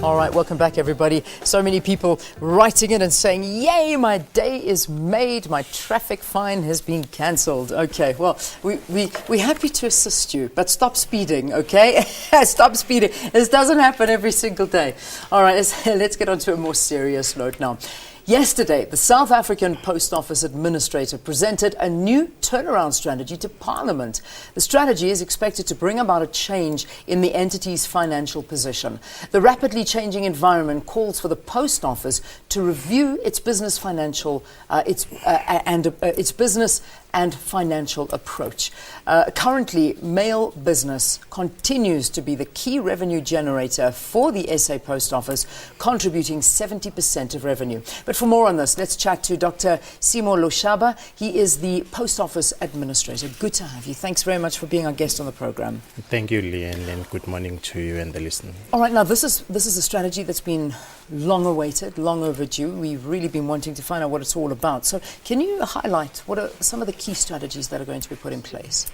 All right, welcome back, everybody. So many people writing in and saying, yay, my day is made. My traffic fine has been cancelled. Okay, well, we're happy to assist you, but stop speeding, okay? Stop speeding. This doesn't happen every single day. All right, let's get on to a more serious note now. Yesterday, the South African Post Office Administrator presented a new turnaround strategy to Parliament. The strategy is expected to bring about a change in the entity's financial position. The rapidly changing environment calls for the Post Office to review its business its business and financial approach. Currently, mail business continues to be the key revenue generator for the SA Post Office, contributing 70% of revenue. But for more on this, let's chat to Dr. Simo Loshaba. He is the Post Office Administrator. Good to have you. Thanks very much for being our guest on the program. Thank you, Leanne, and good morning to you and the listeners. All right, now this is a strategy that's been long awaited, long overdue. We've really been wanting to find out what it's all about. So can you highlight what are some of the key strategies that are going to be put in place?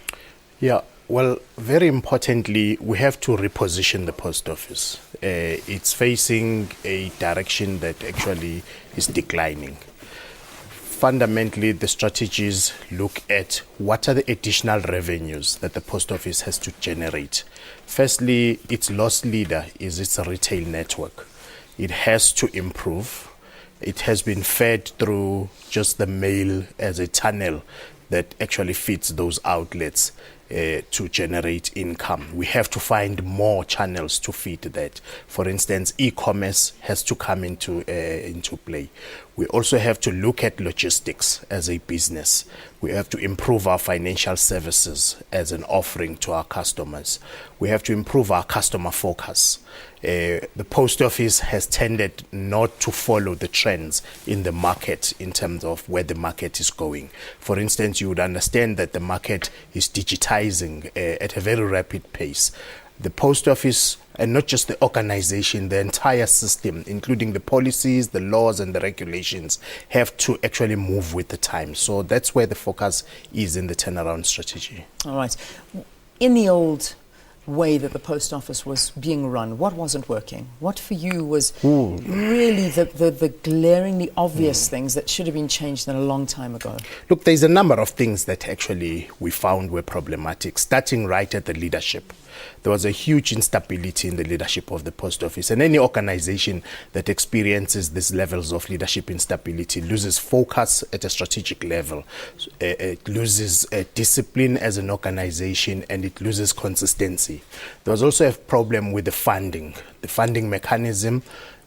Yeah, well, very importantly, we have to reposition the post office. It's facing a direction that actually is declining. Fundamentally, the strategies look at what are the additional revenues that the post office has to generate. Firstly, its loss leader is its retail network. It has to improve. It has been fed through just the mail as a channel that actually feeds those outlets to generate income. We have to find more channels to feed that. For instance, e-commerce has to come into play. We also have to look at logistics as a business. We have to improve our financial services as an offering to our customers. We have to improve our customer focus. The post office has tended not to follow the trends in the market in terms of where the market is going. For instance, you would understand that the market is digitizing at a very rapid pace. The post office, and not just the organization, the entire system, including the policies, the laws and the regulations, have to actually move with the time. So that's where the focus is in the turnaround strategy. All right. In the old way that the post office was being run, what wasn't working? What for you was really the glaringly obvious things that should have been changed a long time ago? Look, there's a number of things that actually we found were problematic, starting right at the leadership. There was a huge instability in the leadership of the post office, and any organization that experiences these levels of leadership instability loses focus at a strategic level. It loses discipline as an organization, and it loses consistency. There was also a problem with the funding. The funding mechanism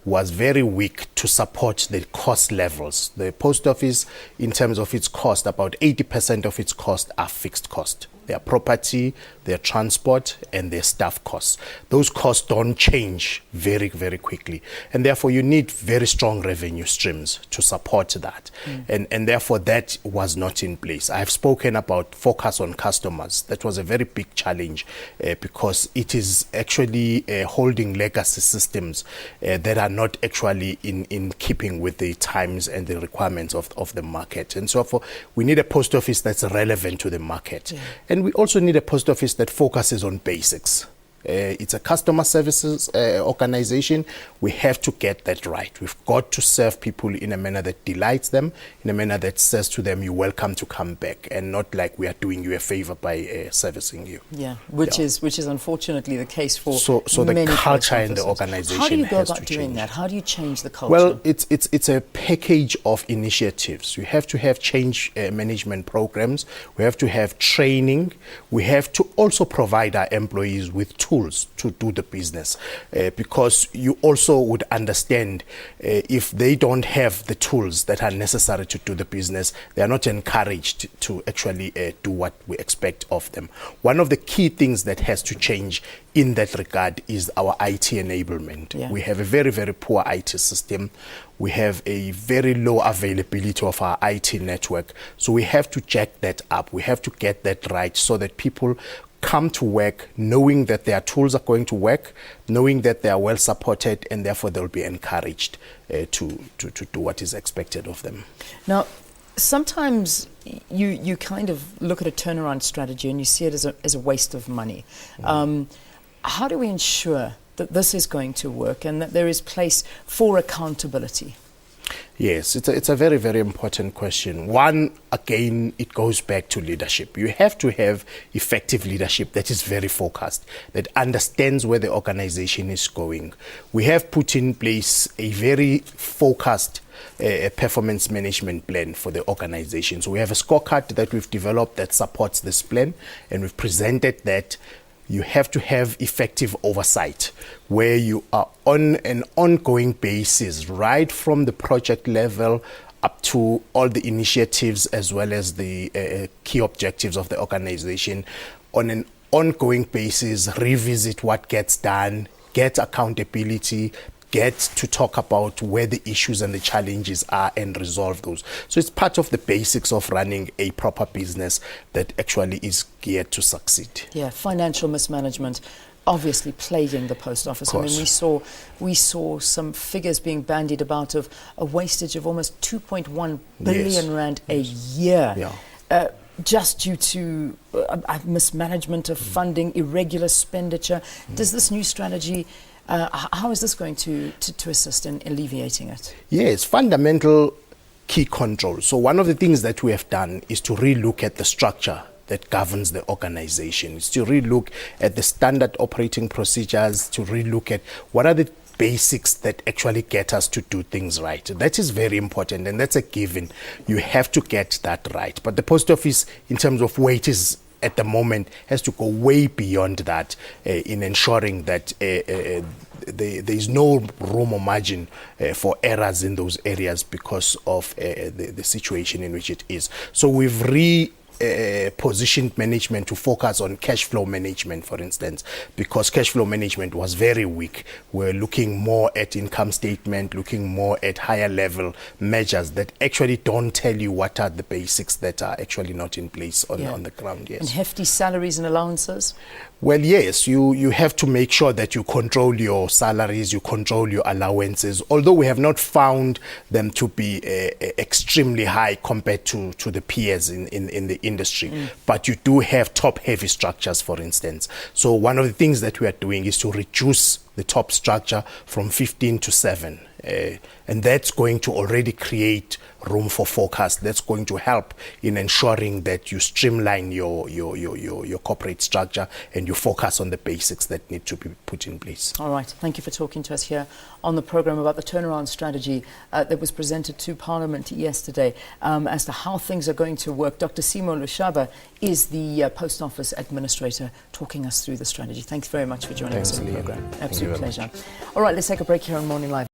was very weak to support the cost levels. The post office, in terms of its cost, about 80% of its costs are fixed cost. Their property, their transport, and their staff costs. Those costs don't change very, very quickly. And therefore, you need very strong revenue streams to support that. And therefore, that was not in place. I've spoken about focus on customers. That was a very big challenge because it is actually holding legacy systems that are not actually in keeping with the times and the requirements of the market. And so we need a post office that's relevant to the market. And we also need a post office that focuses on basics. It's a customer services organization. We have to get that right. We've got to serve people in a manner that delights them, in a manner that says to them, you're welcome to come back, and not like we are doing you a favor by servicing you. Yeah, which is unfortunately the case for the culture in the organization. How do you go about doing that? How do you change the culture? Well, it's a package of initiatives. We have to have change management programs. We have to have training. We have to also provide our employees with tools to do the business, because you also would understand if they don't have the tools that are necessary to do the business, they are not encouraged to actually do what we expect of them. One of the key things that has to change in that regard is our IT enablement. We have a very, very poor IT system. We have a very low availability of our IT network. So we have to jack that up. We have to get that right so that people come to work knowing that their tools are going to work, knowing that they are well supported, and therefore they'll be encouraged to do what is expected of them. Now, sometimes you kind of look at a turnaround strategy and you see it as a waste of money. How do we ensure that this is going to work and that there is place for accountability? Yes, it's a very, very important question. One, again, it goes back to leadership. You have to have effective leadership that is very focused, that understands where the organization is going. We have put in place a very focused performance management plan for the organization. So we have a scorecard that we've developed that supports this plan, and we've presented that. You have to have effective oversight where you are on an ongoing basis, right from the project level up to all the initiatives as well as the key objectives of the organization. On an ongoing basis, revisit what gets done, get accountability, get to talk about where the issues and the challenges are and resolve those. So it's part of the basics of running a proper business that actually is geared to succeed. Yeah, financial mismanagement obviously plaguing the post office. I mean, we saw some figures being bandied about of a wastage of almost 2.1 billion rand a year. Yeah. Just due to mismanagement of funding, irregular expenditure. Does this new strategy, how is this going to assist in alleviating it? Yes, fundamental key control. So one of the things that we have done is to relook at the structure that governs the organization. It's to relook at the standard operating procedures, to relook at what are the basics that actually get us to do things right. That is very important, and that's a given. You have to get that right. But the post office, in terms of where it is at the moment, has to go way beyond that in ensuring that there is no room or margin for errors in those areas because of the situation in which it is. So we've positioned management to focus on cash flow management, for instance, because cash flow management was very weak. We're looking more at income statement, looking more at higher level measures that actually don't tell you what are the basics that are actually not in place on the ground. Yes. And hefty salaries and allowances? Well, yes, you have to make sure that you control your salaries, you control your allowances, although we have not found them to be extremely high compared to the peers in the industry. But you do have top-heavy structures, for instance. So one of the things that we are doing is to reduce the top structure from 15 to 7. And that's going to already create room for focus. That's going to help in ensuring that you streamline your corporate structure and you focus on the basics that need to be put in place. All right. Thank you for talking to us here on the program about the turnaround strategy that was presented to Parliament yesterday as to how things are going to work. Dr. Simo Lushaba is the Post Office Administrator talking us through the strategy. Thanks very much for joining us on the program. Absolute pleasure. All right, let's take a break here on Morning Live.